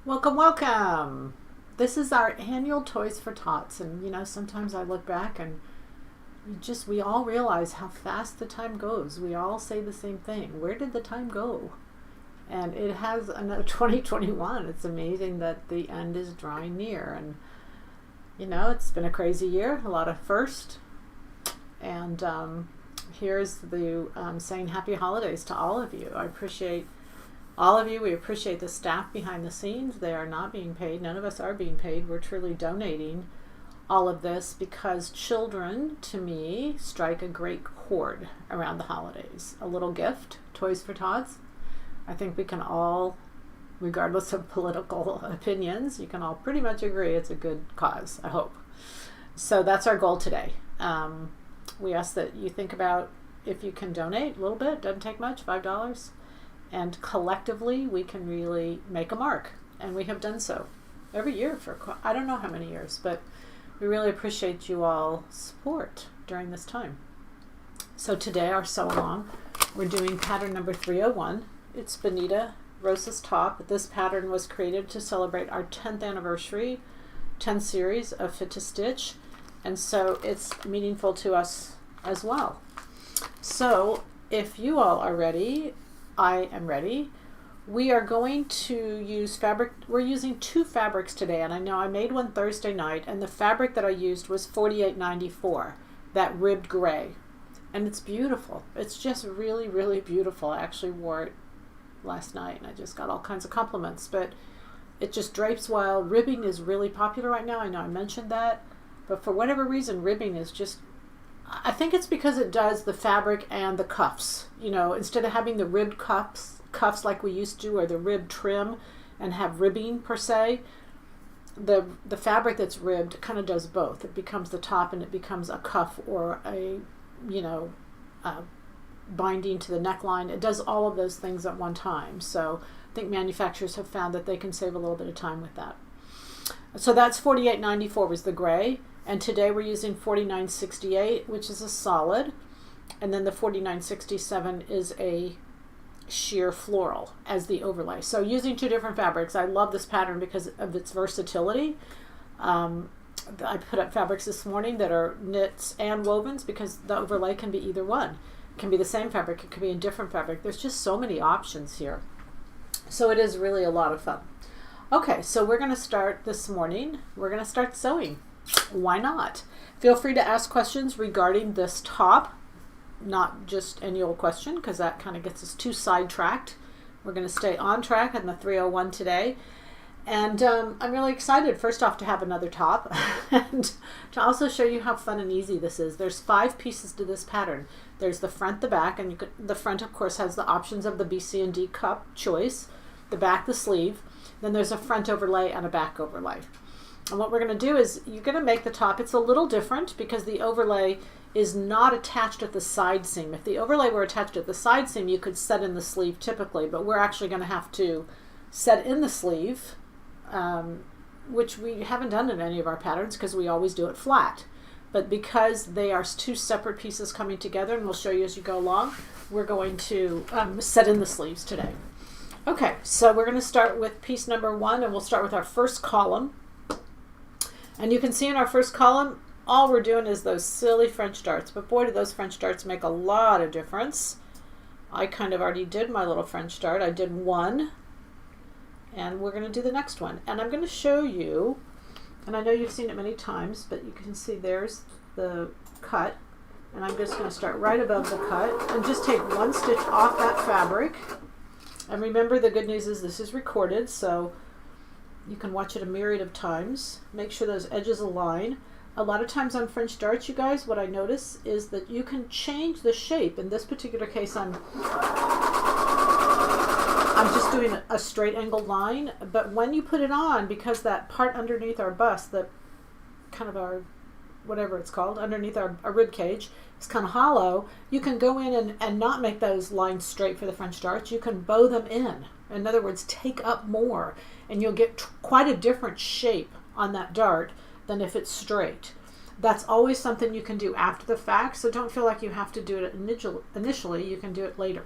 Welcome, welcome. This is our annual Toys for Tots, and you know, sometimes I look back and we all realize how fast the time goes. We all say the same thing. Where did the time go? And it has another 2021. It's amazing that the end is drawing near, and you know, it's been a crazy year, a lot of firsts. And here's the saying happy holidays to all of you. I appreciate all of you. We appreciate the staff behind the scenes. They are not being paid. None of us are being paid. We're truly donating all of this because children, to me, strike a great chord around the holidays. A little gift, Toys for Tots. I think we can all, regardless of political opinions, you can all pretty much agree it's a good cause, I hope. So that's our goal today. We ask that you think about if you can donate a little bit, doesn't take much, $5. And collectively, we can really make a mark. And we have done so every year for, I don't know how many years, but we really appreciate you all support during this time. So today, our sew along, we're doing pattern number 301. It's Bonita, Rosa's top. This pattern was created to celebrate our 10th anniversary, 10th series of Fit to Stitch. And so it's meaningful to us as well. So if you all are ready, I am ready. We are going to use fabric. We're using two fabrics today, and I know I made one Thursday night, and the fabric that I used was 48.94, that ribbed gray, and it's beautiful. It's just really, really beautiful. I actually wore it last night, and I just got all kinds of compliments, but it just drapes well. Ribbing is really popular right now. I know I mentioned that, but for whatever reason, ribbing is just, I think it's because it does the fabric and the cuffs. You know, instead of having the ribbed cuffs like we used to, or the ribbed trim and have ribbing per se, the fabric that's ribbed kind of does both. It becomes the top and it becomes a cuff or a, you know, binding to the neckline. It does all of those things at one time. So I think manufacturers have found that they can save a little bit of time with that. So that's 48.94 was the gray. And today we're using 49.68, which is a solid. And then the 49.67 is a sheer floral as the overlay. So using two different fabrics. I love this pattern because of its versatility. I put up fabrics this morning that are knits and wovens because the overlay can be either one. It can be the same fabric. It could be a different fabric. There's just so many options here. So it is really a lot of fun. Okay, so we're going to start this morning. We're going to start sewing. Why not? Feel free to ask questions regarding this top, not just any old question, because that kind of gets us too sidetracked. We're going to stay on track on the 301 today. And I'm really excited, first off, to have another top and to also show you how fun and easy this is. There's 5 pieces to this pattern. There's the front, the back, and the front, of course, has the options of the B, C, and D cup choice, the back, the sleeve. Then there's a front overlay and a back overlay. And what we're going to do is you're going to make the top. It's a little different because the overlay is not attached at the side seam. If the overlay were attached at the side seam, you could set in the sleeve typically, but we're actually going to have to set in the sleeve, which we haven't done in any of our patterns because we always do it flat. But because they are two separate pieces coming together, and we'll show you as you go along, we're going to set in the sleeves today. Okay, so we're going to start with piece number 1, and we'll start with our first column. And you can see in our first column, all we're doing is those silly French darts. But boy, do those French darts make a lot of difference. I kind of already did my little French dart. I did one. And we're going to do the next one. And I'm going to show you, and I know you've seen it many times, but you can see there's the cut. And I'm just going to start right above the cut and just take one stitch off that fabric. And remember, the good news is this is recorded, so you can watch it a myriad of times. Make sure those edges align. A lot of times on French darts, you guys, what I notice is that you can change the shape. In this particular case, I'm just doing a straight angled line, but when you put it on, because that part underneath our bust, that kind of our, whatever it's called, underneath our rib cage, is kind of hollow, you can go in and not make those lines straight for the French darts. You can bow them in. In other words, take up more, and you'll get quite a different shape on that dart than if it's straight. That's always something you can do after the fact, so don't feel like you have to do it initially. You can do it later.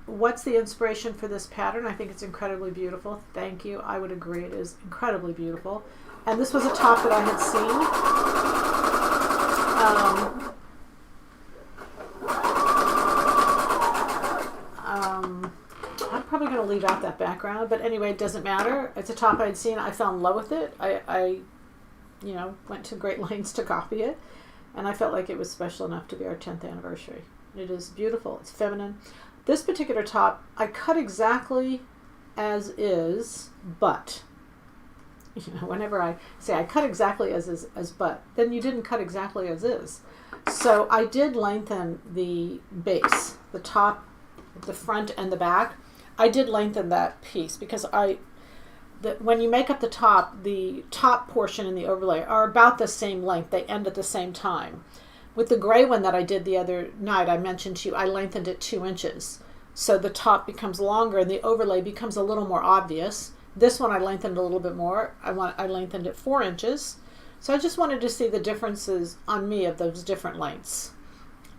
What's the inspiration for this pattern? I think it's incredibly beautiful. Thank you. I would agree it is incredibly beautiful. And this was a top that I had seen. I'm probably going to leave out that background, but anyway, it doesn't matter. It's a top I had seen. I fell in love with it. I went to great lengths to copy it, and I felt like it was special enough to be our 10th anniversary. It is beautiful. It's feminine. This particular top, I cut exactly as is, but, whenever I say I cut exactly as is, as but, then you didn't cut exactly as is. So I did lengthen the base, the top, the front and the back. I did lengthen that piece because when you make up the top portion and the overlay are about the same length. They end at the same time. With the gray one that I did the other night, I mentioned to you, I lengthened it 2 inches. So the top becomes longer and the overlay becomes a little more obvious. This one I lengthened a little bit more. I lengthened it 4 inches. So I just wanted to see the differences on me of those different lengths.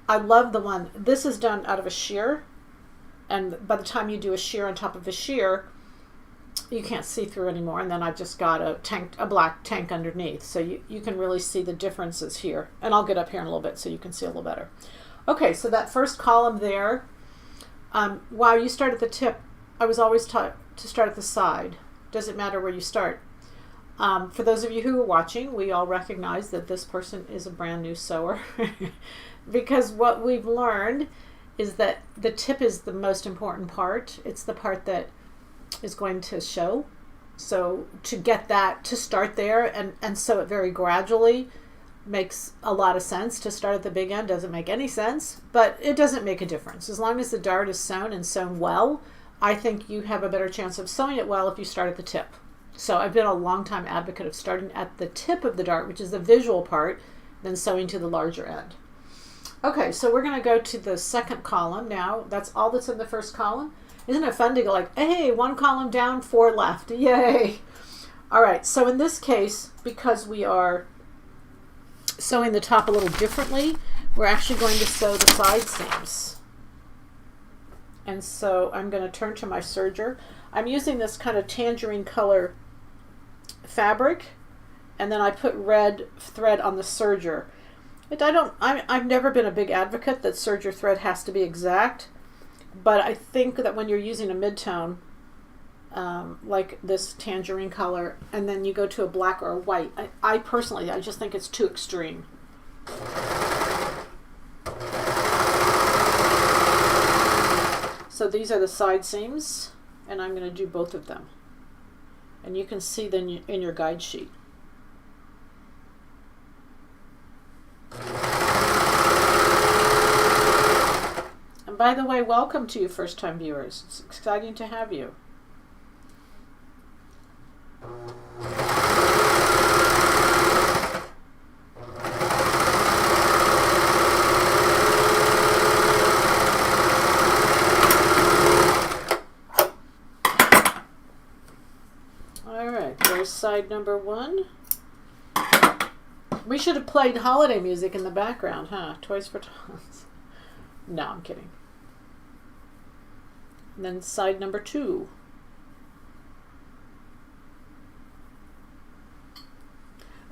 I love the one, this is done out of a sheer. And by the time you do a sheer on top of a sheer, you can't see through anymore. And then I've just got a black tank underneath. So you can really see the differences here. And I'll get up here in a little bit so you can see a little better. Okay, so that first column there, wow, you start at the tip. I was always taught to start at the side. Doesn't matter where you start. For those of you who are watching, we all recognize that this person is a brand new sewer. Because what we've learned is that the tip is the most important part. It's the part that is going to show. So to get that, to start there and sew it very gradually makes a lot of sense. To start at the big end doesn't make any sense, but it doesn't make a difference. As long as the dart is sewn and sewn well, I think you have a better chance of sewing it well if you start at the tip. So I've been a long time advocate of starting at the tip of the dart, which is the visual part, then sewing to the larger end. Okay, so we're going to go to the second column now. That's all that's in the first column. Isn't it fun to go like, hey, 1 column down, 4 left. Yay! All right, so in this case, because we are sewing the top a little differently, we're actually going to sew the side seams. And so I'm going to turn to my serger. I'm using this kind of tangerine color fabric, and then I put red thread on the serger. I've never been a big advocate that serger thread has to be exact, but I think that when you're using a mid-tone, like this tangerine color, and then you go to a black or a white, I personally, I just think it's too extreme. So these are the side seams, and I'm going to do both of them. And you can see them in your guide sheet. And by the way, welcome to you first-time viewers. It's exciting to have you. Side number 1. We should have played holiday music in the background, huh? Toys4Tots. No, I'm kidding. And then side number 2.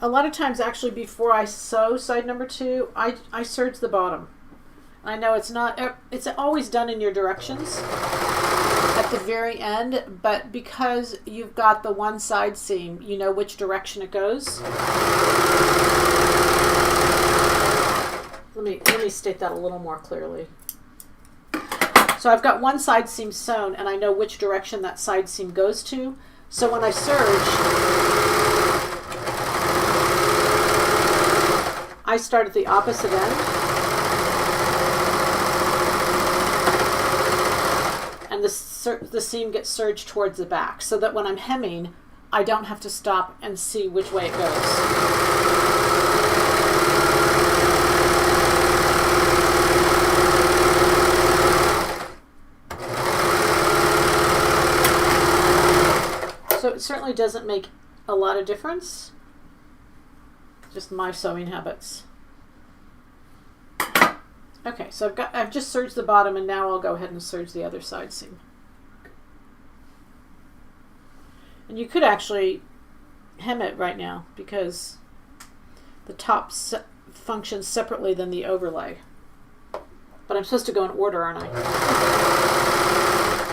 A lot of times, actually, before I sew side number 2, I serge the bottom. I know it's always done in your directions at the very end, but because you've got the one side seam, you know which direction it goes. Let me state that a little more clearly. So I've got one side seam sewn, and I know which direction that side seam goes to. So when I serge, I start at the opposite end. And the seam gets serged towards the back, so that when I'm hemming, I don't have to stop and see which way it goes. So it certainly doesn't make a lot of difference, just my sewing habits. Okay, so I've just serged the bottom, and now I'll go ahead and serge the other side seam. And you could actually hem it right now because the top functions separately than the overlay. But I'm supposed to go in order, aren't I?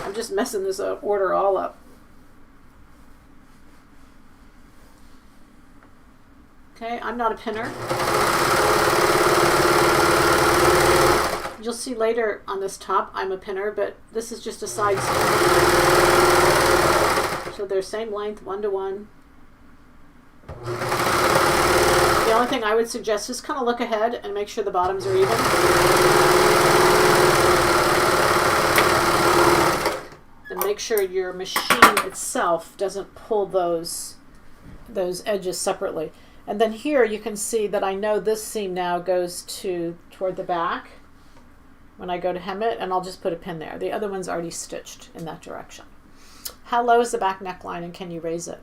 I'm just messing this order all up. Okay, I'm not a pinner. You'll see later on this top I'm a pinner, but this is just a side seam. So they're same length, 1 to 1. The only thing I would suggest is kind of look ahead and make sure the bottoms are even. And make sure your machine itself doesn't pull those edges separately. And then here you can see that I know this seam now goes toward the back when I go to hem it, and I'll just put a pin there. The other one's already stitched in that direction. How low is the back neckline, and can you raise it?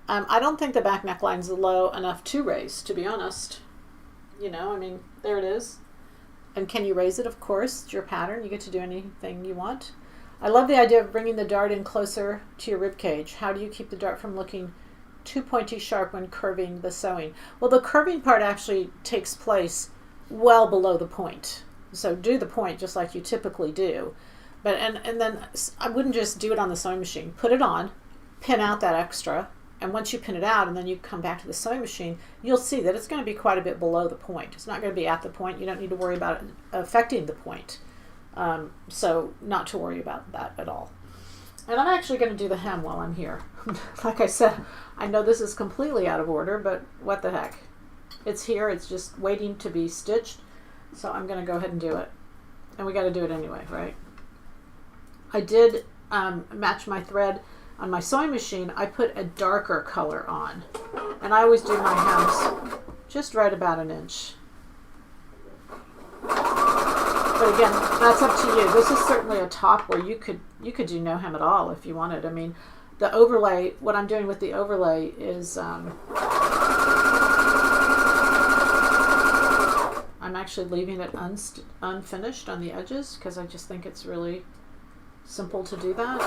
I don't think the back neckline is low enough to raise, to be honest. You know, I mean, there it is. And can you raise it? Of course. It's your pattern. You get to do anything you want. I love the idea of bringing the dart in closer to your rib cage. How do you keep the dart from looking too pointy sharp when curving the sewing? Well, the curving part actually takes place well below the point. So do the point just like you typically do. But and then I wouldn't just do it on the sewing machine. Put it on, pin out that extra, and once you pin it out and then you come back to the sewing machine, you'll see that it's going to be quite a bit below the point. It's not going to be at the point. You don't need to worry about it affecting the point. So not to worry about that at all. And I'm actually going to do the hem while I'm here. Like I said, I know this is completely out of order, but what the heck. It's here. It's just waiting to be stitched. So I'm going to go ahead and do it. And we got to do it anyway, right? I did match my thread on my sewing machine. I put a darker color on. And I always do my hems just right about an inch. But again, that's up to you. This is certainly a top where you could do no hem at all if you wanted. I mean, the overlay, what I'm doing with the overlay is I'm actually leaving it unfinished on the edges because I just think it's really simple to do that.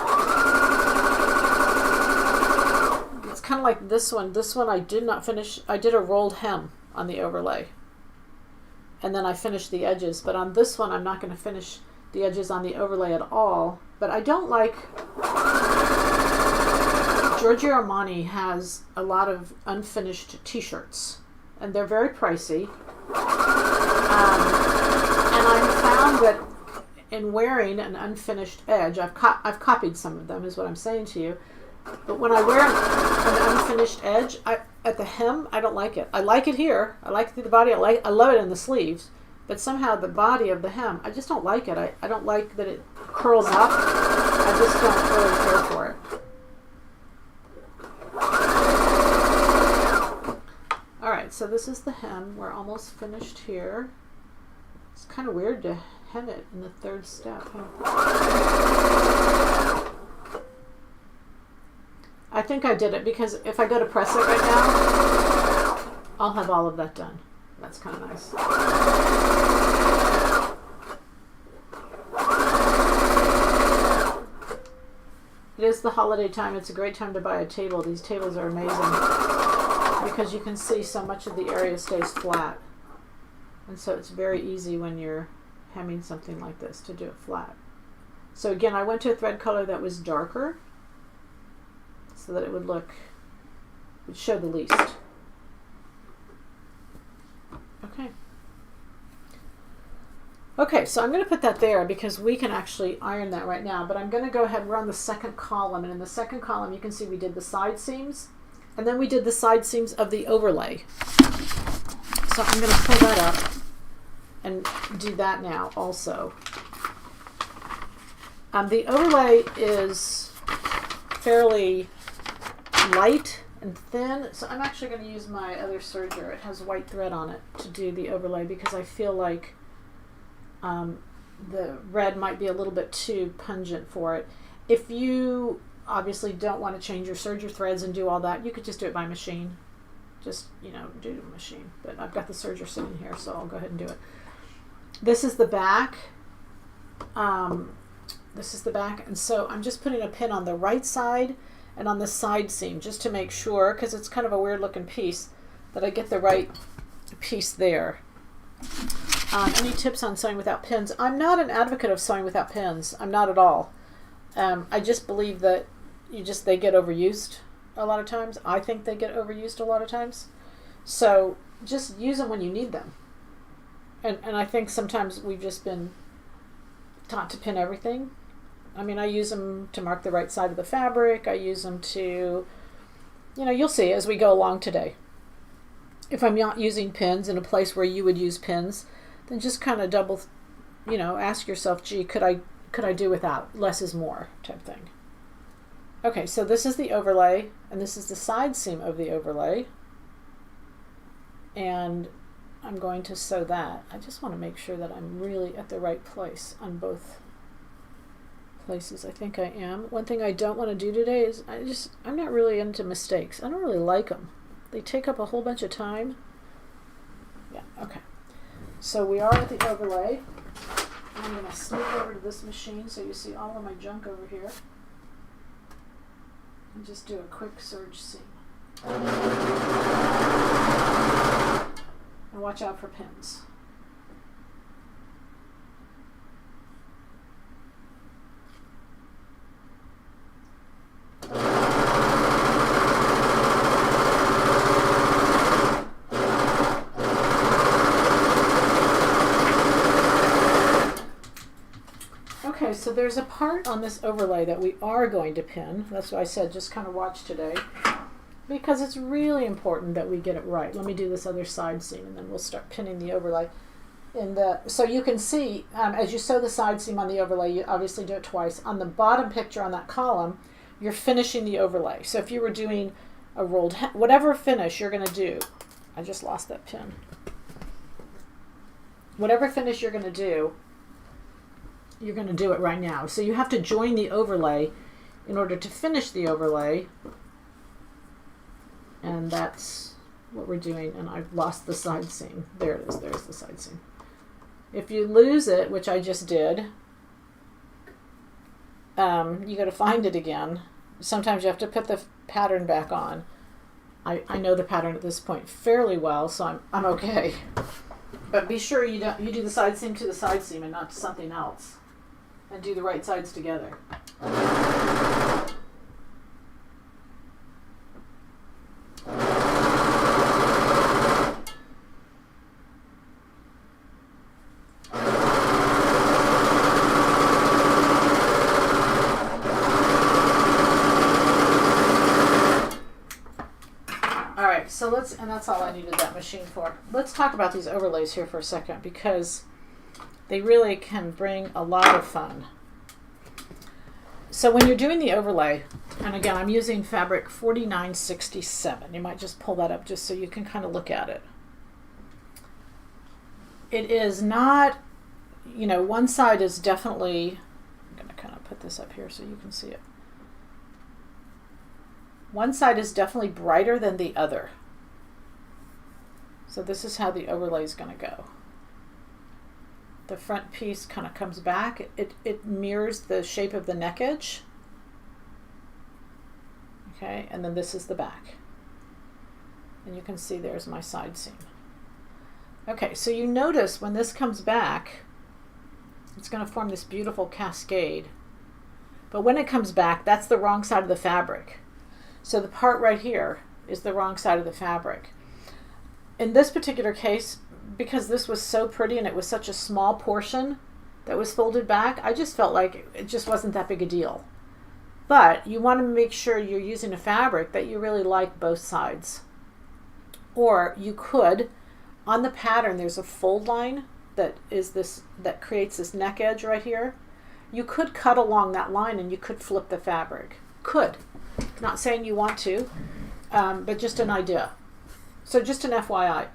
It's kind of like this one. This one I did not finish. I did a rolled hem on the overlay. And then I finished the edges. But on this one, I'm not going to finish the edges on the overlay at all. But I don't like... Giorgio Armani has a lot of unfinished t-shirts. And they're very pricey. And I found that in wearing an unfinished edge, I've copied some of them, is what I'm saying to you. But when I wear an unfinished edge, at the hem, I don't like it. I like it here. I like it through the body. I love it in the sleeves. But somehow the body of the hem, I just don't like it. I don't like that it curls up. I just don't really care for it. Alright, so this is the hem. We're almost finished here. It's kind of weird to hem it in the third step. I think I did it because if I go to press it right now, I'll have all of that done. That's kind of nice. It is the holiday time. It's a great time to buy a table. These tables are amazing because you can see so much of the area stays flat. And so it's very easy when you're hemming something like this to do it flat. So again, I went to a thread color that was darker so that it would show the least. Okay, so I'm going to put that there because we can actually iron that right now, but I'm going to go ahead, we're on the second column, and in the second column you can see we did the side seams, and then we did the side seams of the overlay. So I'm going to pull that up and do that now also. The overlay is fairly light and thin, so I'm actually going to use my other serger. It has white thread on it to do the overlay because I feel like the red might be a little bit too pungent for it. If you obviously don't want to change your serger threads and do all that, you could just do it by machine. Just, do it by machine. But I've got the serger sitting here, so I'll go ahead and do it. This is the back. This is the back, and so I'm just putting a pin on the right side and on the side seam just to make sure, because it's kind of a weird looking piece, that I get the right piece there. Any tips on sewing without pins? I'm not an advocate of sewing without pins. I'm not at all. I just believe that they get overused a lot of times. I think they get overused a lot of times. So just use them when you need them. And I think sometimes we've just been taught to pin everything. I mean, I use them to mark the right side of the fabric. I use them to, you'll see as we go along today. If I'm not using pins in a place where you would use pins, then just kind of double, ask yourself, gee, could I do without? Less is more type thing. Okay, so this is the overlay, and this is the side seam of the overlay. And I'm going to sew that. I just want to make sure that I'm really at the right place on both places. I think I am. One thing I don't want to do today is I'm not really into mistakes. I don't really like them. They take up a whole bunch of time. Yeah, okay. So we are at the overlay. I'm going to sneak over to this machine so you see all of my junk over here. And just do a quick serge seam. And watch out for pins. Okay, so there's a part on this overlay that we are going to pin. That's why I said just kind of watch today, because it's really important that we get it right. Let me do this other side seam and then we'll start pinning the overlay. So you can see as you sew the side seam on the overlay, you obviously do it twice. On the bottom picture on that column, you're finishing the overlay. So if you were doing a rolled, whatever finish you're going to do, I just lost that pin. Whatever finish you're going to do it right now. So you have to join the overlay in order to finish the overlay. And that's what we're doing. And I've lost the side seam. There it is. There's the side seam. If you lose it, which I just did, you got to find it again. Sometimes you have to put the pattern back on. I know the pattern at this point fairly well, so I'm okay. But be sure you do the side seam to the side seam and not to something else. And do the right sides together. Alright, so and that's all I needed that machine for. Let's talk about these overlays here for a second, because they really can bring a lot of fun. So when you're doing the overlay, and again, I'm using fabric 4967. You might just pull that up just so you can kind of look at it. It is not, one side is definitely, I'm going to kind of put this up here so you can see it. One side is definitely brighter than the other. So this is how the overlay is going to go. The front piece kind of comes back. It mirrors the shape of the neck edge. Okay, and then this is the back. And you can see there's my side seam. Okay, so you notice when this comes back, it's going to form this beautiful cascade. But when it comes back, that's the wrong side of the fabric. So the part right here is the wrong side of the fabric. In this particular case, because this was so pretty and it was such a small portion that was folded back, I just felt like it just wasn't that big a deal. But you want to make sure you're using a fabric that you really like both sides. Or you could, on the pattern, there's a fold line that creates this neck edge right here. You could cut along that line and you could flip the fabric. Could. Not saying you want to, but just an idea. So just an FYI.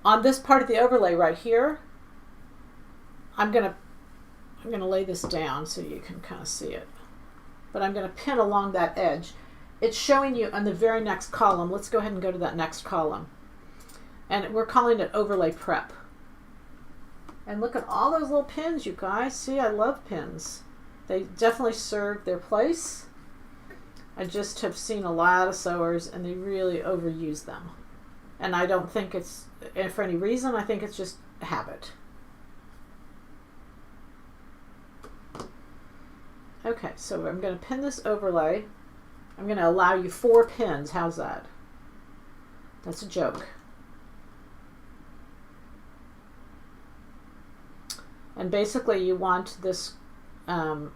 On this part of the overlay right here, I'm gonna lay this down so you can kind of see it. But I'm gonna pin along that edge. It's showing you on the very next column. Let's go ahead and go to that next column. And we're calling it overlay prep. And look at all those little pins, you guys. See, I love pins. They definitely serve their place. I just have seen a lot of sewers and they really overuse them. And I don't think it's for any reason. I think it's just a habit. Okay, so I'm going to pin this overlay. I'm going to allow you 4 pins. How's that? That's a joke. And basically you want this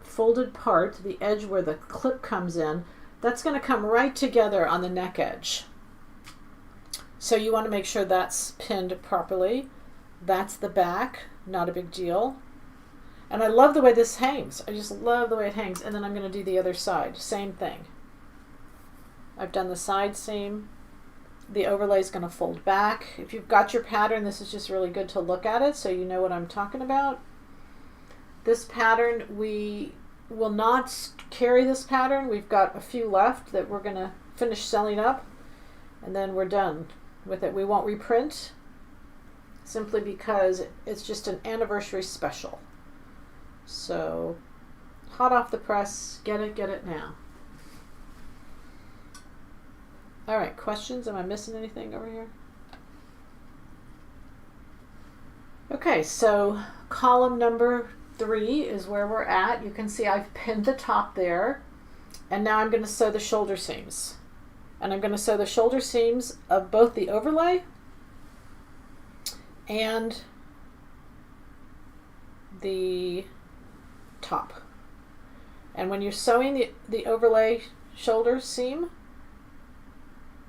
folded part, the edge where the clip comes in, that's going to come right together on the neck edge. So you want to make sure that's pinned properly. That's the back, not a big deal. And I love the way this hangs. I just love the way it hangs. And then I'm going to do the other side. Same thing. I've done the side seam. The overlay is going to fold back. If you've got your pattern, this is just really good to look at it so you know what I'm talking about. This pattern, we will not carry this pattern. We've got a few left that we're going to finish selling up. And then we're done with it. We won't reprint simply because it's just an anniversary special. So, hot off the press, get it now. All right, questions? Am I missing anything over here? Okay, so column number 3 is where we're at. You can see I've pinned the top there. And now I'm going to sew the shoulder seams. And I'm going to sew the shoulder seams of both the overlay and the top. And when you're sewing the overlay shoulder seam,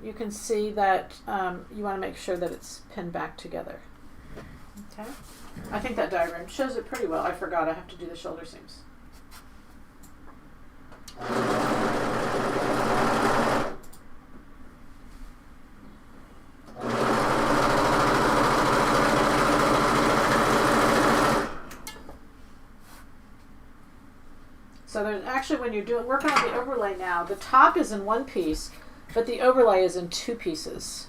you can see that you want to make sure that it's pinned back together. Okay. I think that diagram shows it pretty well. I forgot I have to do the shoulder seams. So there's actually, when you're working on the overlay now, the top is in one piece, but the overlay is in 2 pieces.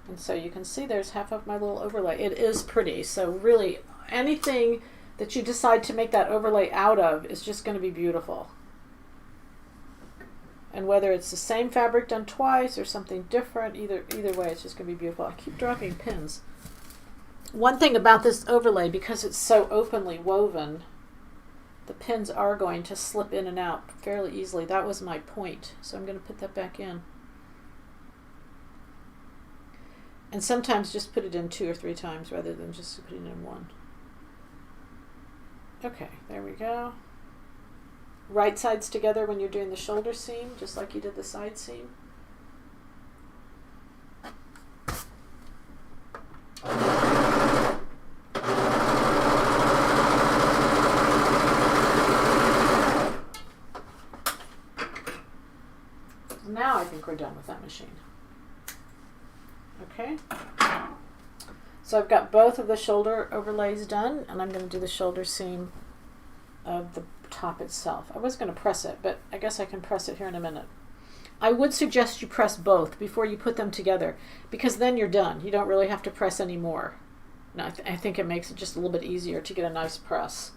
And so you can see there's half of my little overlay. It is pretty. So really, anything that you decide to make that overlay out of is just going to be beautiful. And whether it's the same fabric done twice or something different, either way, it's just going to be beautiful. I keep dropping pins. One thing about this overlay, because it's so openly woven, the pins are going to slip in and out fairly easily. That was my point. So I'm going to put that back in. And sometimes just put it in 2 or 3 times rather than just putting it in 1. Okay, there we go. Right sides together when you're doing the shoulder seam, just like you did the side seam. Now I think we're done with that machine. Okay. So I've got both of the shoulder overlays done, and I'm going to do the shoulder seam of the top itself. I was going to press it, but I guess I can press it here in a minute. I would suggest you press both before you put them together, because then you're done. You don't really have to press any more. No, I think it makes it just a little bit easier to get a nice press.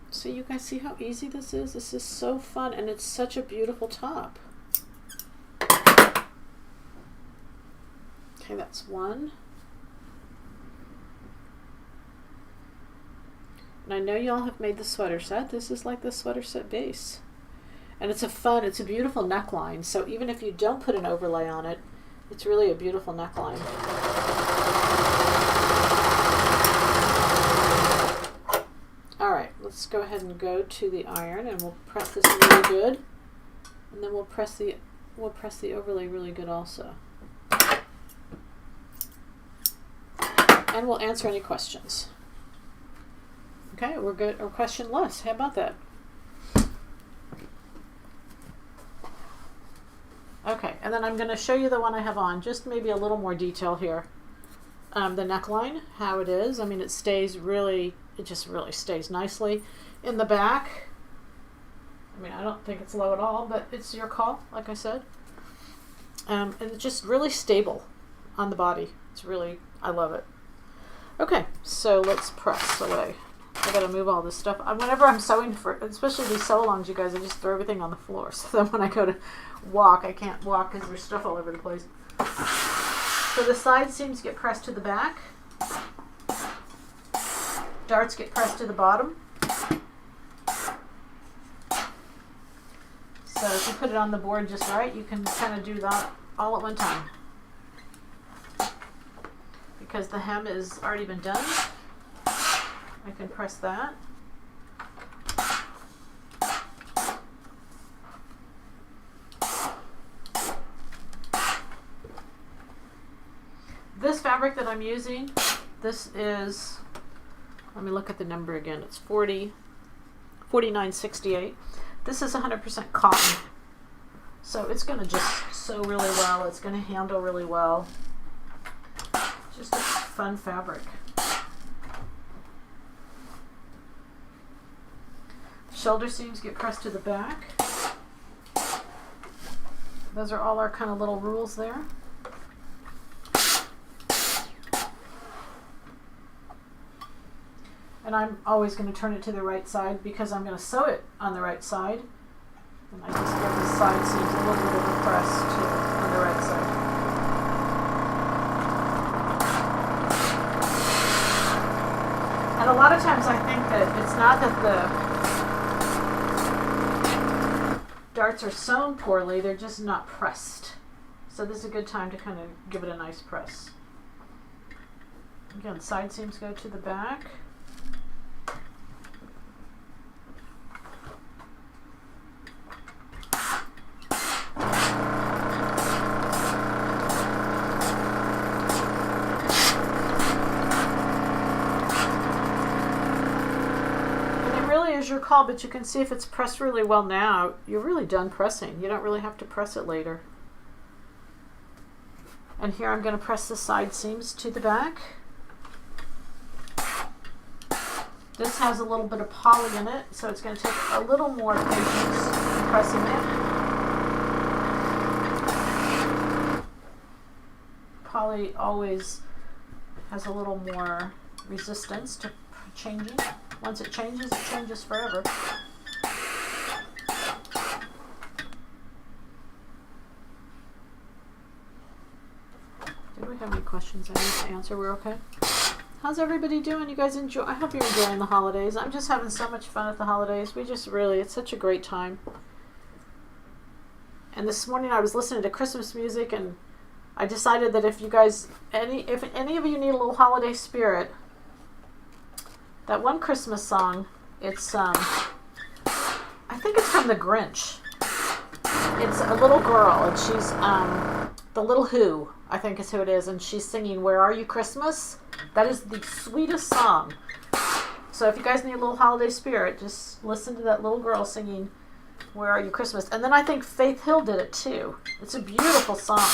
So you guys see how easy this is? This is so fun, and it's such a beautiful top. Okay, that's one. And I know y'all have made the sweater set. This is like the sweater set base. And it's a beautiful neckline. So even if you don't put an overlay on it, it's really a beautiful neckline. All right, let's go ahead and go to the iron, and we'll press this really good. And then we'll press the overlay really good also. And we'll answer any questions. Okay, we're good, or questionless. How about that? Okay, and then I'm going to show you the one I have on, just maybe a little more detail here. The neckline, how it is. I mean, it stays really, it just really stays nicely. In the back, I mean, I don't think it's low at all, but it's your call, like I said. And it's just really stable on the body. It's really, I love it. Okay, so let's press away. I gotta move all this stuff. Whenever I'm sewing, for especially these sew-alongs, you guys, I just throw everything on the floor. So then when I go to walk, I can't walk because there's stuff all over the place. So the side seams get pressed to the back. Darts get pressed to the bottom. So if you put it on the board just right, you can kind of do that all at one time. Because the hem has already been done, I can press that. This fabric that I'm using, this is, let me look at the number again, it's 49.68. This is 100% cotton, so it's going to just sew really well. It's going to handle really well. Just a fun fabric. Shoulder seams get pressed to the back. Those are all our kind of little rules there. And I'm always going to turn it to the right side because I'm going to sew it on the right side. And I just give the side seams a little bit of a press too on the right side. And a lot of times I think that it's not that the darts are sewn poorly, they're just not pressed. So this is a good time to kind of give it a nice press. Again, side seams go to the back. Your call, but you can see if it's pressed really well now, you're really done pressing. You don't really have to press it later. And here I'm going to press the side seams to the back. This has a little bit of poly in it, so it's going to take a little more patience in pressing it. Poly always has a little more resistance to changing. Once it changes forever. Did we have any questions I need to answer? We're okay? How's everybody doing? You guys enjoy? I hope you're enjoying the holidays. I'm just having so much fun at the holidays. We just really, it's such a great time. And this morning I was listening to Christmas music and I decided that if you guys, if any of you need a little holiday spirit, that one Christmas song, it's, I think it's from The Grinch. It's a little girl, and she's, the Little Who, I think is who it is, and she's singing, "Where Are You, Christmas?" That is the sweetest song. So if you guys need a little holiday spirit, just listen to that little girl singing, "Where Are You, Christmas?" And then I think Faith Hill did it too. It's a beautiful song.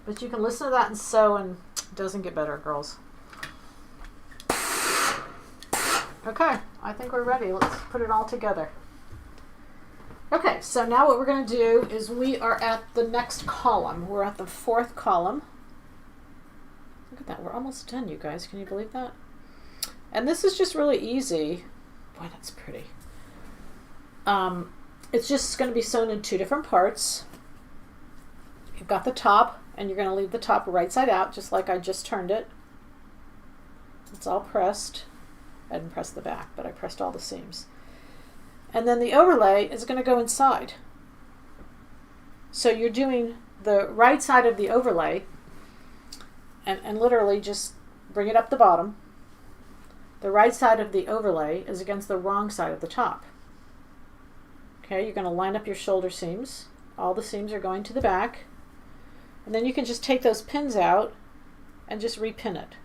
But you can listen to that and sew, and it doesn't get better, girls. Okay, I think we're ready. Let's put it all together. Okay, so now what we're going to do is we are at the next column. We're at the 4th column. Look at that. We're almost done, you guys. Can you believe that? And this is just really easy. Boy, that's pretty. It's just going to be sewn in 2 different parts. You've got the top, and you're going to leave the top right side out, just like I just turned it. It's all pressed. I didn't press the back, but I pressed all the seams. And then the overlay is going to go inside. So you're doing the right side of the overlay and literally just bring it up the bottom. The right side of the overlay is against the wrong side of the top. Okay, you're going to line up your shoulder seams. All the seams are going to the back. And then you can just take those pins out and just repin it.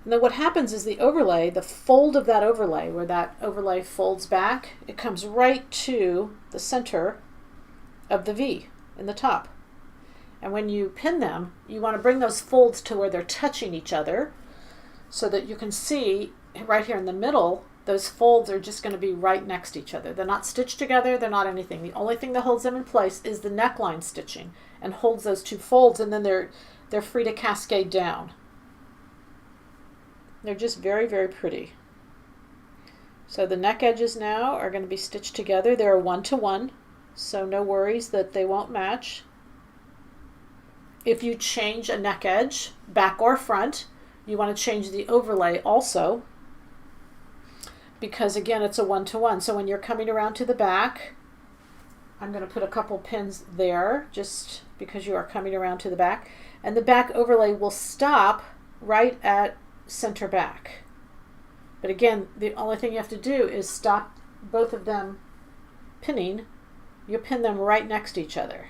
And then what happens is the overlay, the fold of that overlay, where that overlay folds back, it comes right to the center of the V in the top. And when you pin them, you want to bring those folds to where they're touching each other so that you can see right here in the middle those folds are just going to be right next to each other. They're not stitched together. They're not anything. The only thing that holds them in place is the neckline stitching and holds those two folds, and then they're free to cascade down. They're just very, very pretty. So the neck edges now are going to be stitched together. They're a 1-to-1, so no worries that they won't match. If you change a neck edge, back or front, you want to change the overlay also, because again, it's a 1-to-1. So when you're coming around to the back, I'm going to put a couple pins there just because you are coming around to the back, and the back overlay will stop right at center back. But again, the only thing you have to do is stop both of them pinning. You pin them right next to each other.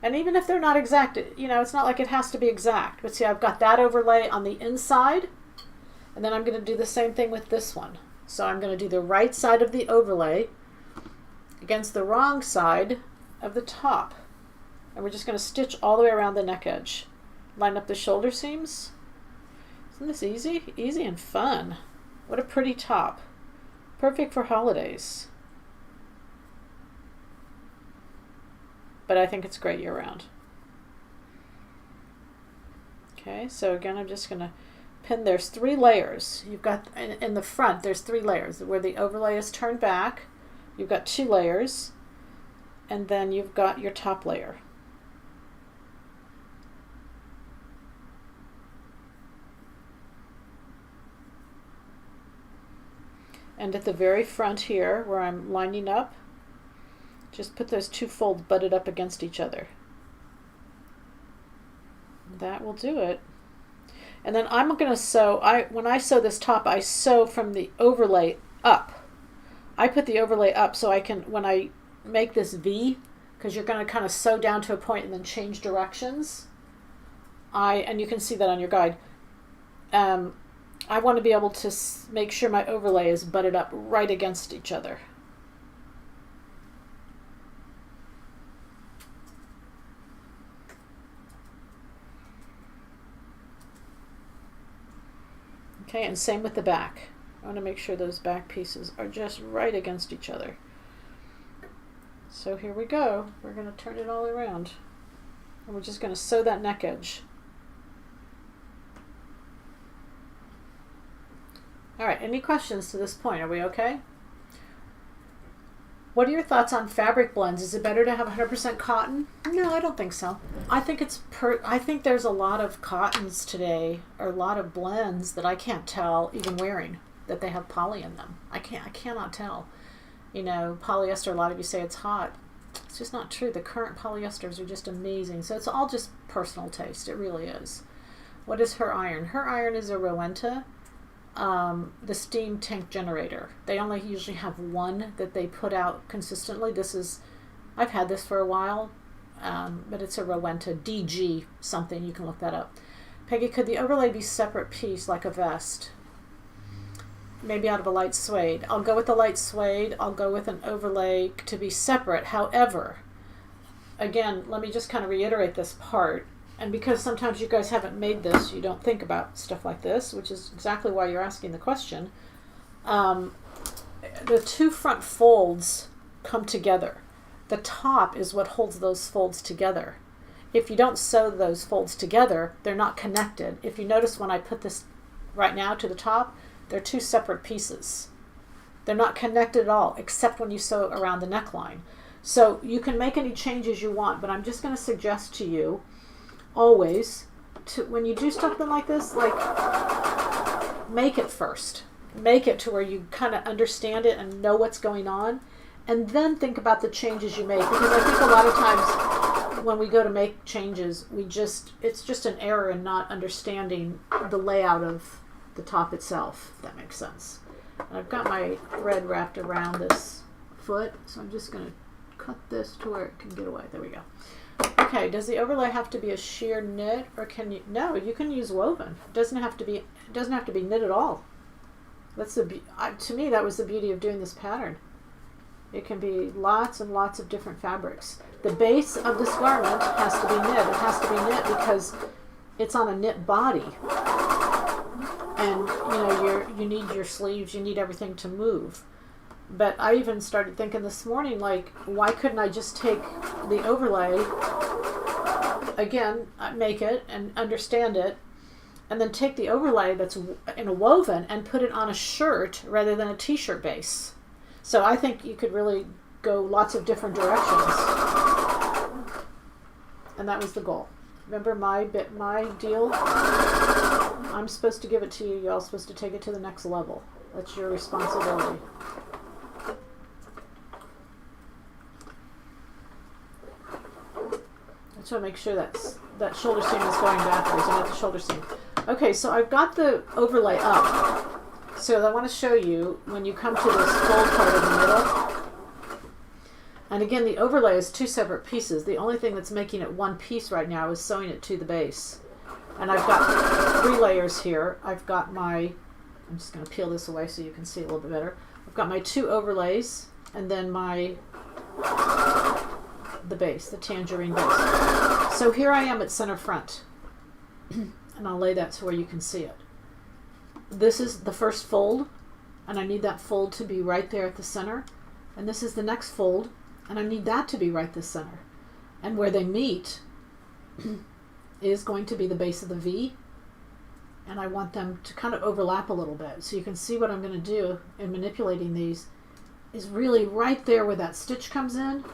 And even if they're not exact, you know, it's not like it has to be exact. But see, I've got that overlay on the inside, and then I'm going to do the same thing with this one. So I'm going to do the right side of the overlay against the wrong side of the top. And we're just going to stitch all the way around the neck edge. Line up the shoulder seams. Isn't this easy? Easy and fun. What a pretty top. Perfect for holidays. But I think it's great year-round. Okay, so again, I'm just going to pin. There's 3 layers. You've got, in the front, there's 3 layers. Where the overlay is turned back, you've got 2 layers, and then you've got your top layer. And at the very front here, where I'm lining up, just put those 2 folds butted up against each other. That will do it. And then I'm going to sew, when I sew this top, I sew from the overlay up. I put the overlay up so I can, when I make this V, because you're going to kind of sew down to a point and then change directions. And you can see that on your guide. I want to be able to make sure my overlay is butted up right against each other. Okay, and same with the back. I want to make sure those back pieces are just right against each other. So here we go. We're going to turn it all around. And we're just going to sew that neck edge. All right, any questions to this point? Are we okay? What are your thoughts on fabric blends? Is it better to have 100% cotton? No, I don't think so. I think I think there's a lot of cottons today, or a lot of blends that I can't tell, even wearing, that they have poly in them. I cannot tell. You know, polyester, a lot of you say it's hot. It's just not true. The current polyesters are just amazing. So it's all just personal taste. It really is. What is her iron? Her iron is a Rowenta. The steam tank generator. They only usually have one that they put out consistently. I've had this for a while, but it's a Rowenta DG something. You can look that up. Peggy, could the overlay be separate piece like a vest? Maybe out of a light suede. I'll go with the light suede. I'll go with an overlay to be separate. However, again, let me just kind of reiterate this part. And because sometimes you guys haven't made this, you don't think about stuff like this, which is exactly why you're asking the question. The 2 front folds come together. The top is what holds those folds together. If you don't sew those folds together, they're not connected. If you notice when I put this right now to the top, they're 2 separate pieces. They're not connected at all, except when you sew around the neckline. So you can make any changes you want, but I'm just going to suggest to you, always, when you do something like this, like, make it first. Make it to where you kind of understand it and know what's going on, and then think about the changes you make. Because I think a lot of times when we go to make changes, it's just an error in not understanding the layout of the top itself, if that makes sense. And I've got my thread wrapped around this foot, so I'm just going to cut this to where it can get away. There we go. Okay, does the overlay have to be a sheer knit, or can you? No, you can use woven. It doesn't have to be knit at all. That's to me, that was the beauty of doing this pattern. It can be lots and lots of different fabrics. The base of this garment has to be knit. It has to be knit because it's on a knit body, and you know you need your sleeves, you need everything to move. But I even started thinking this morning, like, why couldn't I just take the overlay, again, make it and understand it, and then take the overlay that's in a woven and put it on a shirt rather than a t-shirt base. So I think you could really go lots of different directions. And that was the goal. Remember my deal? I'm supposed to give it to you. You're all supposed to take it to the next level. That's your responsibility. I just want to make sure that shoulder seam is going backwards and not the shoulder seam. Okay, so I've got the overlay up. So I want to show you when you come to this fold part in the middle. And again, the overlay is two separate pieces. The only thing that's making it one piece right now is sewing it to the base. And I've got 3 layers here. I've got I'm just going to peel this away so you can see a little bit better. I've got my 2 overlays and then the base, the tangerine base. So here I am at center front. And I'll lay that to where you can see it. This is the first fold, and I need that fold to be right there at the center. And this is the next fold, and I need that to be right the center. And where they meet is going to be the base of the V, and I want them to kind of overlap a little bit. So you can see what I'm going to do in manipulating these is really right there where that stitch comes in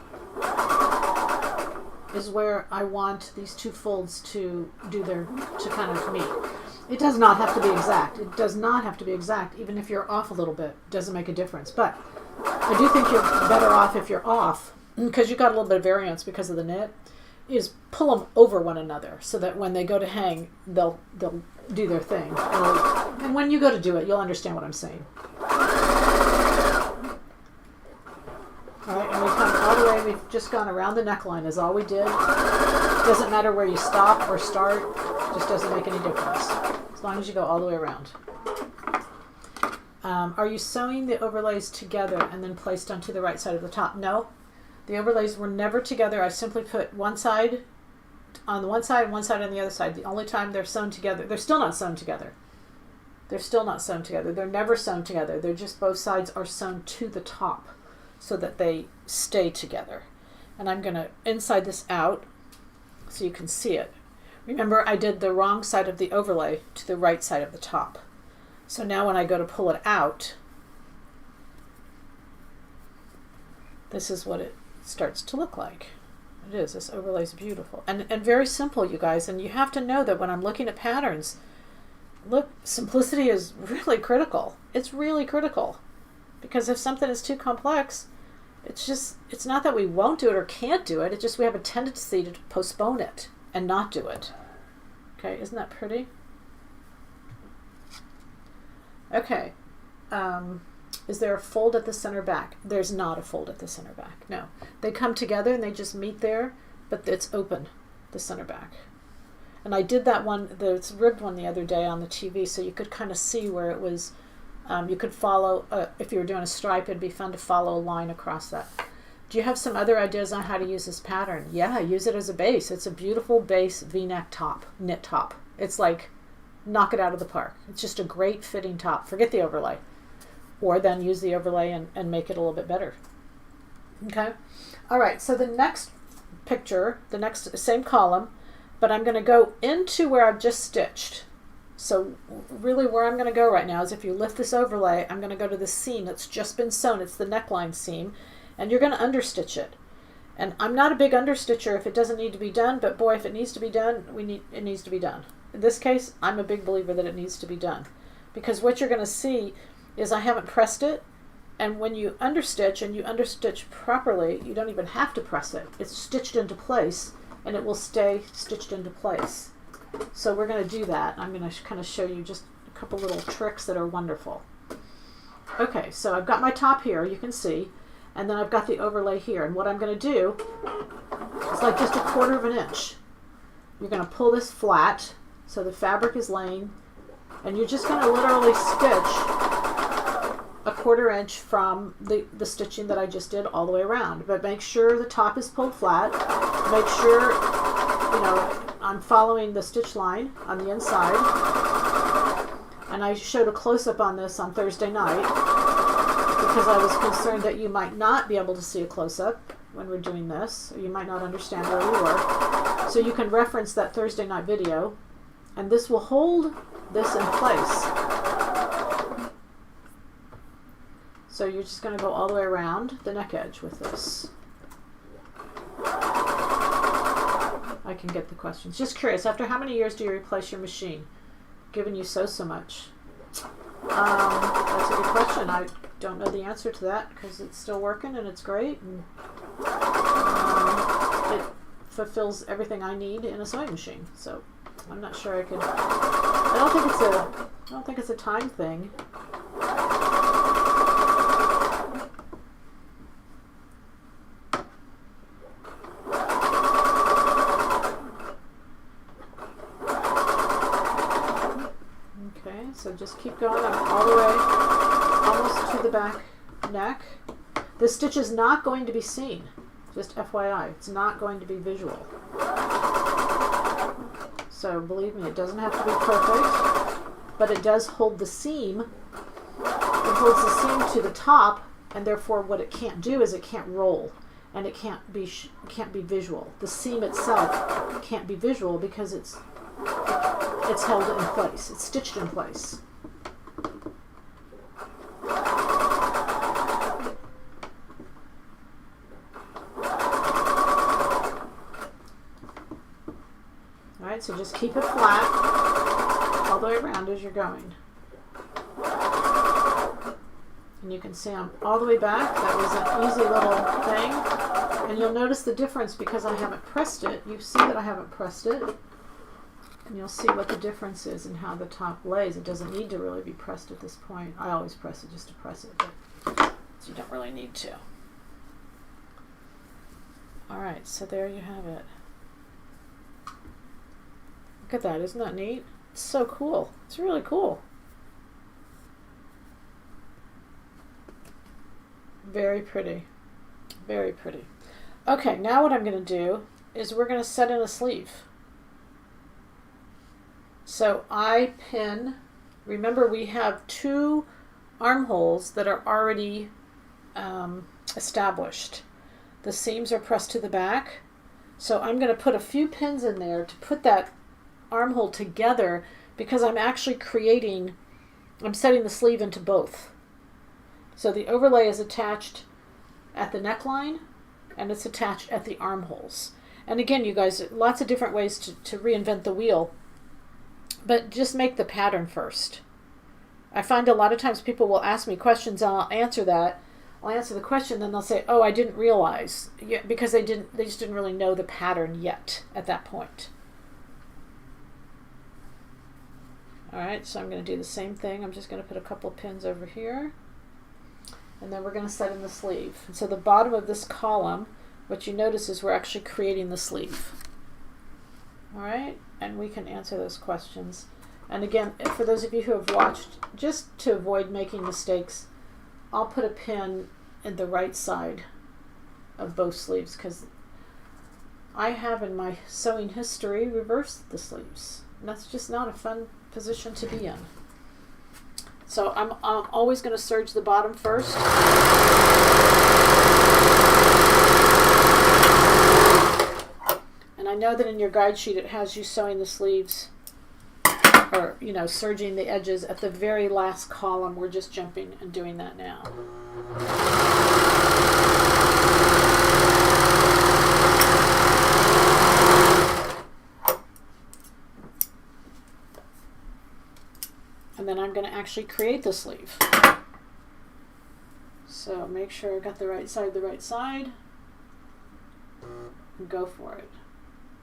is where I want these 2 folds to kind of meet. It does not have to be exact. It does not have to be exact. Even if you're off a little bit, it doesn't make a difference. But I do think you're better off if you're off, because you've got a little bit of variance because of the knit, is pull them over one another so that when they go to hang, they'll do their thing. And when you go to do it, you'll understand what I'm saying. All right, and we come all the way. We've just gone around the neckline is all we did. Doesn't matter where you stop or start. Just doesn't make any difference as long as you go all the way around. Are you sewing the overlays together and then placed onto the right side of the top? No, the overlays were never together. I simply put one side on the one side and one side on the other side. The only time they're sewn together, they're still not sewn together. They're still not sewn together. They're never sewn together. They're just both sides are sewn to the top so that they stay together. And I'm going to inside this out so you can see it. Remember, I did the wrong side of the overlay to the right side of the top. So now when I go to pull it out, this is what it starts to look like. It is. This overlay is beautiful. And very simple, you guys. And you have to know that when I'm looking at patterns, look, simplicity is really critical. It's really critical. Because if something is too complex, it's not that we won't do it or can't do it. It's just we have a tendency to postpone it and not do it. Okay, isn't that pretty? Okay. Is there a fold at the center back? There's not a fold at the center back. No. They come together and they just meet there, but it's open, the center back. And I did that one, the ribbed one the other day on the TV, so you could kind of see where it was. You could follow, if you were doing a stripe, it'd be fun to follow a line across that. Do you have some other ideas on how to use this pattern? Yeah, use it as a base. It's a beautiful base V-neck top, knit top. It's like, knock it out of the park. It's just a great fitting top. Forget the overlay. Or then use the overlay and make it a little bit better. Okay? All right, so the next picture, the next, same column, but I'm going to go into where I've just stitched. So really where I'm going to go right now is if you lift this overlay, I'm going to go to the seam that's just been sewn. It's the neckline seam. And you're going to understitch it. And I'm not a big understitcher if it doesn't need to be done, but boy, if it needs to be done, it needs to be done. In this case, I'm a big believer that it needs to be done. Because what you're going to see is I haven't pressed it, and when you understitch and you understitch properly, you don't even have to press it. It's stitched into place, and it will stay stitched into place. So we're going to do that. I'm going to kind of show you just a couple little tricks that are wonderful. Okay, so I've got my top here, you can see, and then I've got the overlay here. And what I'm going to do is like just 1/4 of an inch. You're going to pull this flat so the fabric is laying, and you're just going to literally stitch 1/4 inch from the stitching that I just did all the way around. But make sure the top is pulled flat. Make sure, I'm following the stitch line on the inside. And I showed a close-up on this on Thursday night because I was concerned that you might not be able to see a close-up when we're doing this, or you might not understand where we were. So you can reference that Thursday night video, and this will hold this in place. So you're just going to go all the way around the neck edge with this. I can get the questions. Just curious, after how many years do you replace your machine? Given you so much. That's a good question. I don't know the answer to that because it's still working and it's great, and it fulfills everything I need in a sewing machine. So I'm not sure I could. I don't think it's a time thing. So just keep going all the way almost to the back neck. The stitch is not going to be seen, just FYI. It's not going to be visual. So believe me, it doesn't have to be perfect, but it does hold the seam. It holds the seam to the top, and therefore what it can't do is it can't roll, and it can't be visual. The seam itself can't be visual because it's held in place. It's stitched in place. Alright, so just keep it flat all the way around as you're going. And you can see I'm all the way back. That was an easy little thing. And you'll notice the difference because I haven't pressed it. You see that I haven't pressed it. And you'll see what the difference is in how the top lays. It doesn't need to really be pressed at this point. I always press it just to press it, but so you don't really need to. Alright, so there you have it. Look at that, isn't that neat? It's so cool. It's really cool. Very pretty. Very pretty. Okay, now what I'm going to do is we're going to set in a sleeve. So I pin, remember we have 2 armholes that are already established. The seams are pressed to the back. So I'm going to put a few pins in there to put that armhole together because I'm actually I'm setting the sleeve into both. So the overlay is attached at the neckline and it's attached at the armholes. And again, you guys, lots of different ways to reinvent the wheel. But just make the pattern first. I find a lot of times people will ask me questions and I'll answer that. I'll answer the question, then they'll say, "Oh, I didn't realize," because they just didn't really know the pattern yet at that point. All right, so I'm going to do the same thing. I'm just going to put a couple of pins over here, and then we're going to set in the sleeve. And so the bottom of this column, what you notice is we're actually creating the sleeve. All right, and we can answer those questions. And again, for those of you who have watched, just to avoid making mistakes, I'll put a pin in the right side of both sleeves because I have in my sewing history reversed the sleeves. And that's just not a fun position to be in. So I'm always going to serge the bottom first. And I know that in your guide sheet it has you sewing the sleeves, or serging the edges at the very last column. We're just jumping and doing that now. And then I'm going to actually create the sleeve. So make sure I got the right side, and go for it.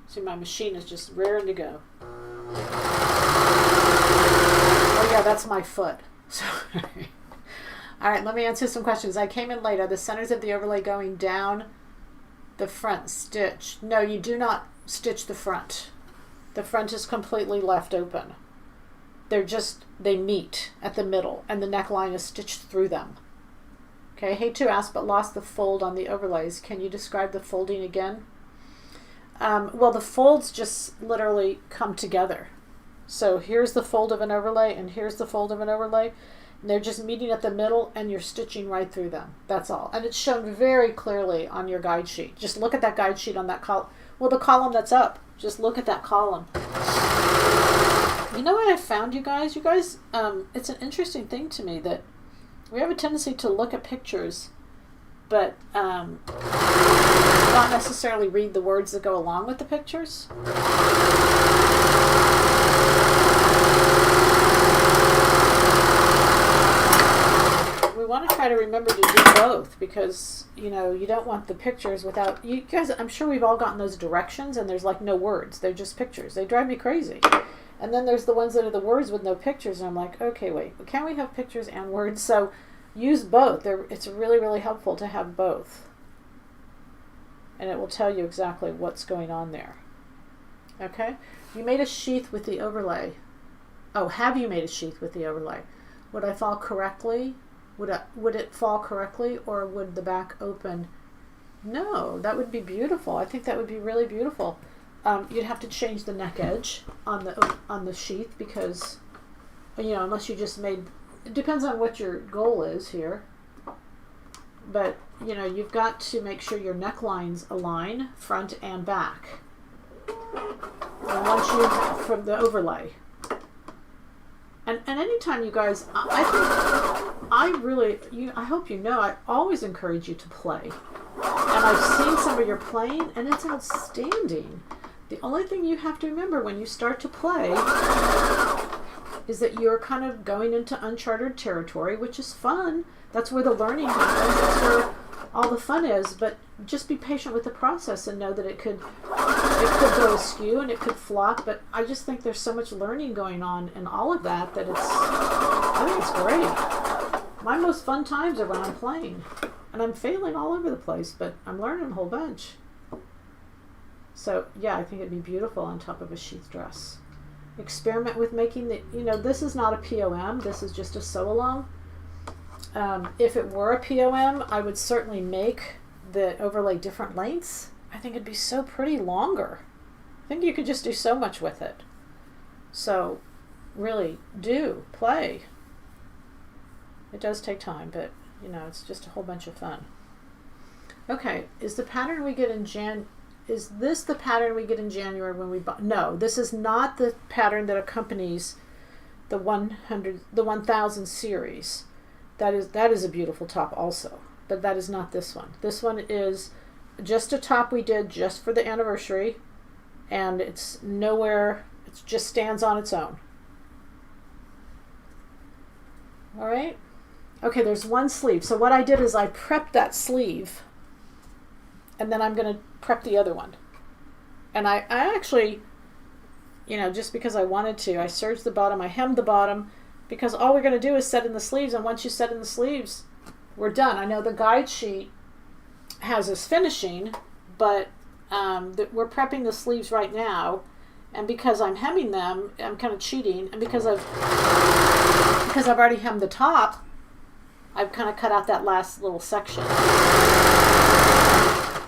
See, my machine is just raring to go. Oh yeah, that's my foot. Sorry. All right, let me answer some questions. I came in late. Are the centers of the overlay going down the front stitch? No, you do not stitch the front. The front is completely left open. They meet at the middle, and the neckline is stitched through them. Okay, hate to ask, but lost the fold on the overlays. Can you describe the folding again? Well, the folds just literally come together. So here's the fold of an overlay and here's the fold of an overlay. And they're just meeting at the middle and you're stitching right through them. That's all. And it's shown very clearly on your guide sheet. Just look at that guide sheet on that column. Well, the column that's up. Just look at that column. You know what I found, you guys? It's an interesting thing to me that we have a tendency to look at pictures, but not necessarily read the words that go along with the pictures. We want to try to remember to do both because, you know, you don't want the pictures without... You guys, I'm sure we've all gotten those directions and there's like no words. They're just pictures. They drive me crazy. And then there's the ones that are the words with no pictures. And I'm like, okay, wait, can we have pictures and words? So use both. It's really, really helpful to have both. And it will tell you exactly what's going on there. Okay? You made a sheath with the overlay. Oh, have you made a sheath with the overlay? Would I fall correctly? Would it fall correctly, or would the back open? No, that would be beautiful. I think that would be really beautiful. You'd have to change the neck edge on the sheath because, you know, unless you just made, it depends on what your goal is here. But, you know, you've got to make sure your necklines align front and back. And once you, from the overlay. And anytime you guys, I hope you know, I always encourage you to play. And I've seen some of your playing, and it's outstanding. The only thing you have to remember when you start to play is that you're kind of going into uncharted territory, which is fun. That's where the learning happens. That's where all the fun is. But just be patient with the process and know that it could go askew and it could flop. But I just think there's so much learning going on in all of that that I think it's great. My most fun times are when I'm playing. And I'm failing all over the place, but I'm learning a whole bunch. So, yeah, I think it'd be beautiful on top of a sheath dress. Experiment with making this is not a POM, this is just a sew-along. If it were a POM, I would certainly make the overlay different lengths. I think it'd be so pretty longer. I think you could just do so much with it. So, really, play. It does take time, but you know, it's just a whole bunch of fun. Okay, is this the pattern we get in January when we buy? No, this is not the pattern that accompanies the 1000 series. That is a beautiful top also, but that is not this one. This one is just a top we did just for the anniversary, and it just stands on its own. All right. Okay, there's one sleeve. So what I did is I prepped that sleeve, and then I'm going to prep the other one. And I actually, you know, just because I wanted to, I serged the bottom, I hemmed the bottom, because all we're going to do is set in the sleeves, and once you set in the sleeves, we're done. I know the guide sheet has us finishing, but we're prepping the sleeves right now, and because I'm hemming them, I'm kind of cheating, and because I've already hemmed the top, I've kind of cut out that last little section.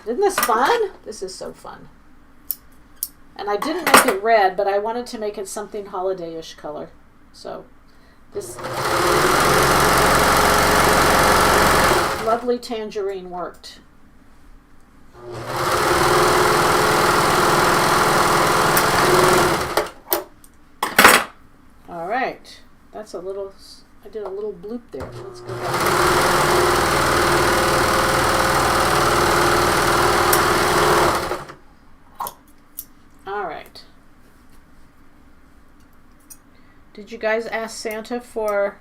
Isn't this fun? This is so fun. And I didn't make it red, but I wanted to make it something holiday-ish color. So this lovely tangerine worked. All right. That's a little... I did a little bloop there. Let's go back. All right. Did you guys ask Santa for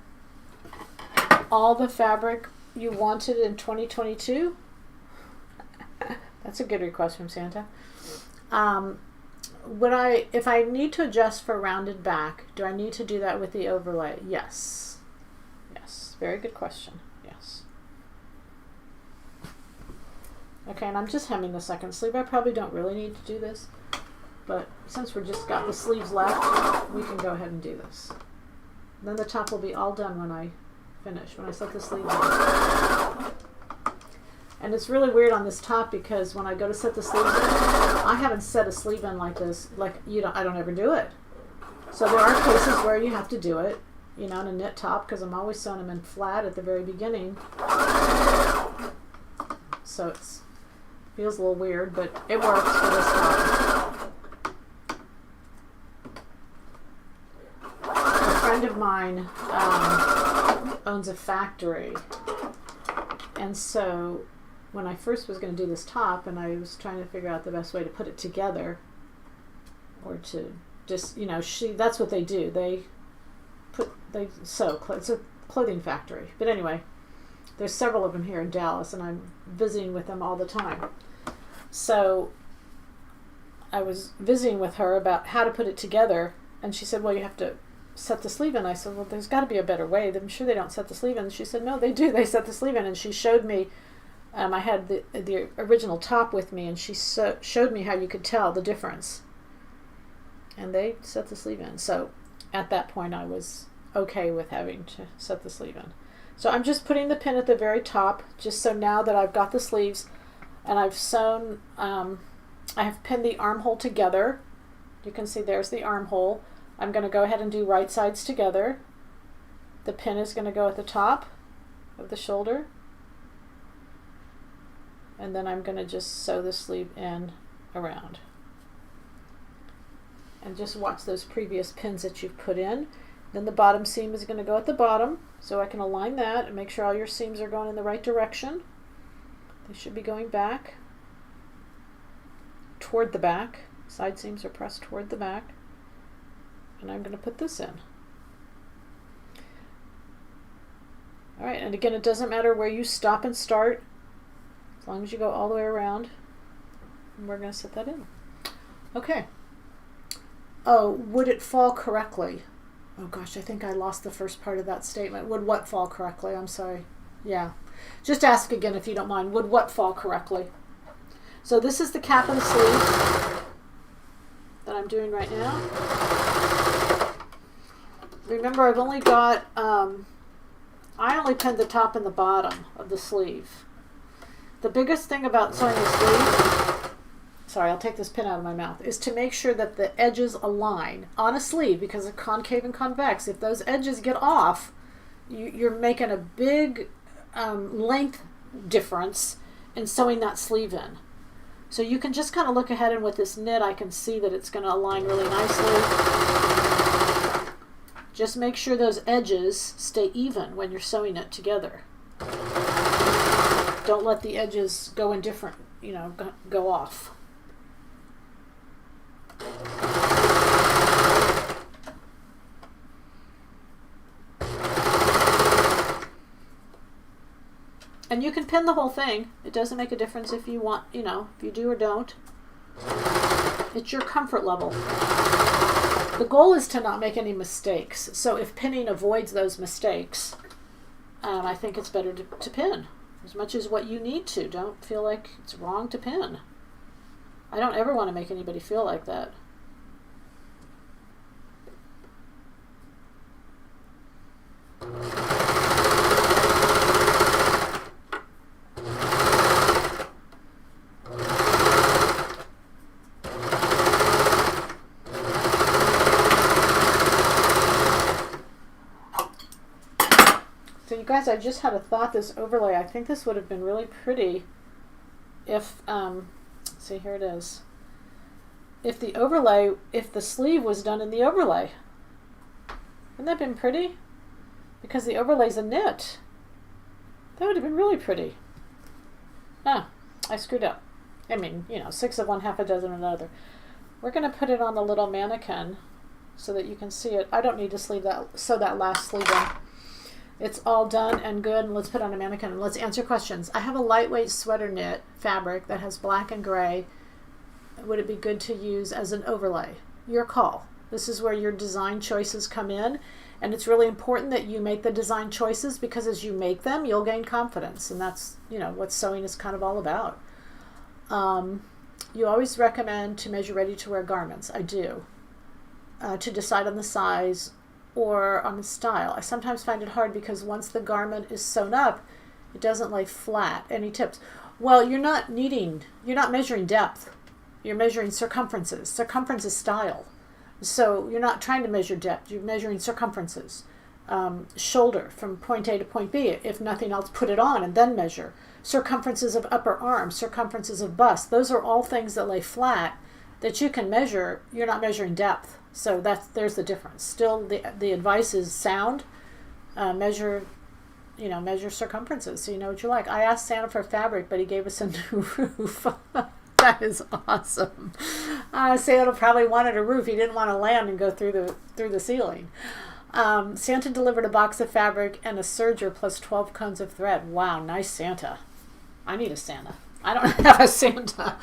all the fabric you wanted in 2022? That's a good request from Santa. If I need to adjust for rounded back, do I need to do that with the overlay? Yes. Yes, very good question. Yes. Okay, and I'm just hemming the second sleeve. I probably don't really need to do this, but since we're just got the sleeves left, we can go ahead and do this. And then the top will be all done when I finish, when I set the sleeves in. And it's really weird on this top because when I go to set the sleeves in, I haven't set a sleeve in like this. I don't ever do it. So there are cases where you have to do it, you know, in a knit top, because I'm always sewing them in flat at the very beginning. So it feels a little weird, but it works for this top. A friend of mine owns a factory, and so when I first was going to do this top and I was trying to figure out the best way to put it together, or to just, you know, that's what they do. They sew. It's a clothing factory. But anyway, there's several of them here in Dallas, and I'm visiting with them all the time. So I was visiting with her about how to put it together, and she said, well, you have to set the sleeve in. I said, well, there's got to be a better way. I'm sure they don't set the sleeve in. She said, no, they do. They set the sleeve in, and she showed me. I had the original top with me, and she showed me how you could tell the difference. And they set the sleeve in. So at that point, I was okay with having to set the sleeve in. So I'm just putting the pin at the very top, just so now that I've got the sleeves and I've sewn, I have pinned the armhole together. You can see there's the armhole. I'm going to go ahead and do right sides together. The pin is going to go at the top of the shoulder. And then I'm going to just sew the sleeve in around. And just watch those previous pins that you've put in. Then the bottom seam is going to go at the bottom, so I can align that and make sure all your seams are going in the right direction. They should be going back, toward the back. Side seams are pressed toward the back. And I'm going to put this in. All right, and again, it doesn't matter where you stop and start, as long as you go all the way around. And we're going to set that in. Okay. Oh, would it fall correctly? Oh gosh, I think I lost the first part of that statement. Would what fall correctly? I'm sorry. Yeah. Just ask again if you don't mind. Would what fall correctly? So this is the cap and sleeve that I'm doing right now. Remember, I've only got, I only pinned the top and the bottom of the sleeve. The biggest thing about sewing the sleeve, sorry, I'll take this pin out of my mouth, is to make sure that the edges align on a sleeve, because of concave and convex. If those edges get off, you're making a big length difference in sewing that sleeve in. So you can just kind of look ahead, and with this knit I can see that it's going to align really nicely. Just make sure those edges stay even when you're sewing it together. Don't let the edges go in different, you know, go off. And you can pin the whole thing. It doesn't make a difference if you want, you know, if you do or don't. It's your comfort level. The goal is to not make any mistakes. So if pinning avoids those mistakes, I think it's better to pin as much as what you need to. Don't feel like it's wrong to pin. I don't ever want to make anybody feel like that. So you guys, I just had a thought, this overlay, I think this would have been really pretty if, see, here it is. If the overlay, if the sleeve was done in the overlay. Wouldn't that have been pretty? Because the overlay's a knit. That would have been really pretty. Ah, I screwed up. I mean, you know, 6 of one, half a dozen of another. We're going to put it on the little mannequin so that you can see it. I don't need to sew that last sleeve in. It's all done and good, and let's put on a mannequin and let's answer questions. I have a lightweight sweater knit fabric that has black and gray. Would it be good to use as an overlay? Your call. This is where your design choices come in, and it's really important that you make the design choices, because as you make them, you'll gain confidence, and that's, you know, what sewing is kind of all about. You always recommend to measure ready-to-wear garments. I do. To decide on the size or on the style. I sometimes find it hard because once the garment is sewn up, it doesn't lay flat. Any tips? Well, you're not measuring depth. You're measuring circumferences. Circumference is style. So you're not trying to measure depth, you're measuring circumferences. Shoulder from point A to point B. If nothing else, put it on and then measure. Circumferences of upper arm, circumferences of bust. Those are all things that lay flat that you can measure. You're not measuring depth. So there's the difference. Still, the advice is sound. Measure circumferences so you know what you like. I asked Santa for fabric, but he gave us a new roof. That is awesome. Santa probably wanted a roof. He didn't want to land and go through the ceiling. Santa delivered a box of fabric and a serger plus 12 cones of thread. Wow, nice Santa. I need a Santa. I don't have a Santa.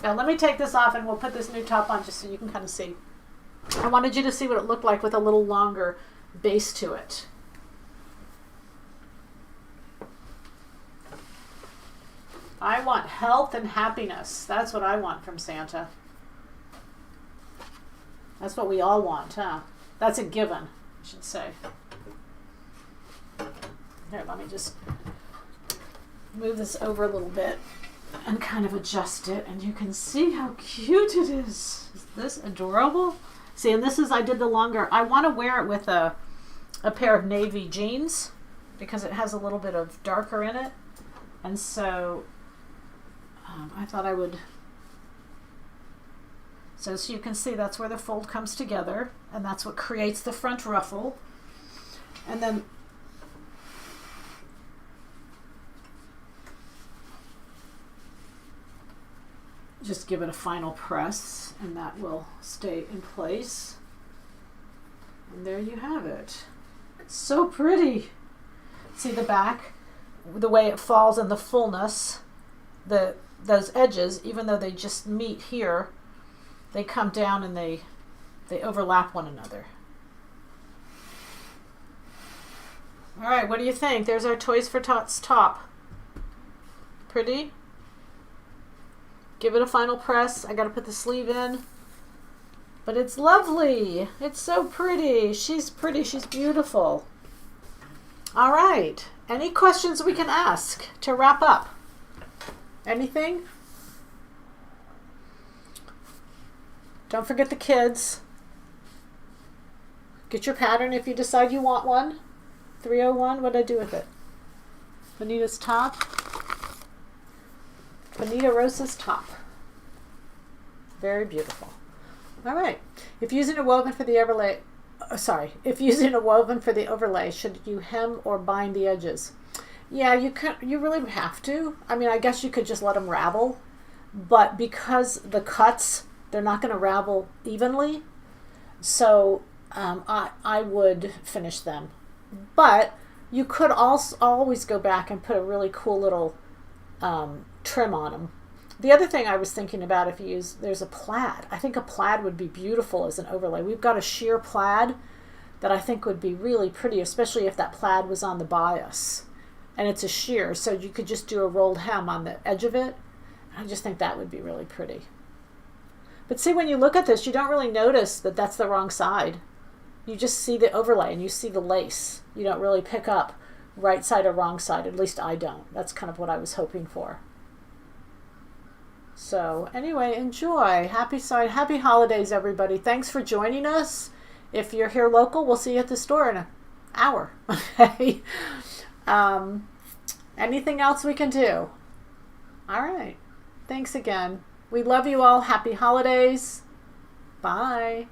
Now let me take this off and we'll put this new top on just so you can kind of see. I wanted you to see what it looked like with a little longer base to it. I want health and happiness. That's what I want from Santa. That's what we all want, huh? That's a given, I should say. Here, let me just move this over a little bit and kind of adjust it, and you can see how cute it is. Is this adorable? See, and this is, I did the longer. I want to wear it with a pair of navy jeans because it has a little bit of darker in it. And so I thought I would, so you can see that's where the fold comes together, and that's what creates the front ruffle. And then just give it a final press, and that will stay in place. And there you have it. It's so pretty. See the back, the way it falls in the fullness, those edges, even though they just meet here, they come down and they overlap one another. All right, what do you think? There's our Toys4Tots top. Pretty? Give it a final press. I got to put the sleeve in. But it's lovely. It's so pretty. She's pretty. She's beautiful. All right. Any questions we can ask to wrap up? Anything? Don't forget the kids. Get your pattern if you decide you want one. 301, what did I do with it? Bonita's top. Bonita Rosa's top. Very beautiful. All right. If using a woven for the overlay, should you hem or bind the edges? Yeah, you really would have to. I mean, I guess you could just let them ravel, but because the cuts, they're not going to ravel evenly, so I would finish them. But you could also always go back and put a really cool little trim on them. The other thing I was thinking about, if you use, there's a plaid. I think a plaid would be beautiful as an overlay. We've got a sheer plaid that I think would be really pretty, especially if that plaid was on the bias. And it's a sheer, so you could just do a rolled hem on the edge of it. I just think that would be really pretty. But see, when you look at this, you don't really notice that that's the wrong side. You just see the overlay and you see the lace. You don't really pick up right side or wrong side. At least I don't. That's kind of what I was hoping for. So anyway, enjoy. Happy holidays, everybody. Thanks for joining us. If you're here local, we'll see you at the store in an hour. Okay. Anything else we can do? All right. Thanks again. We love you all. Happy holidays. Bye.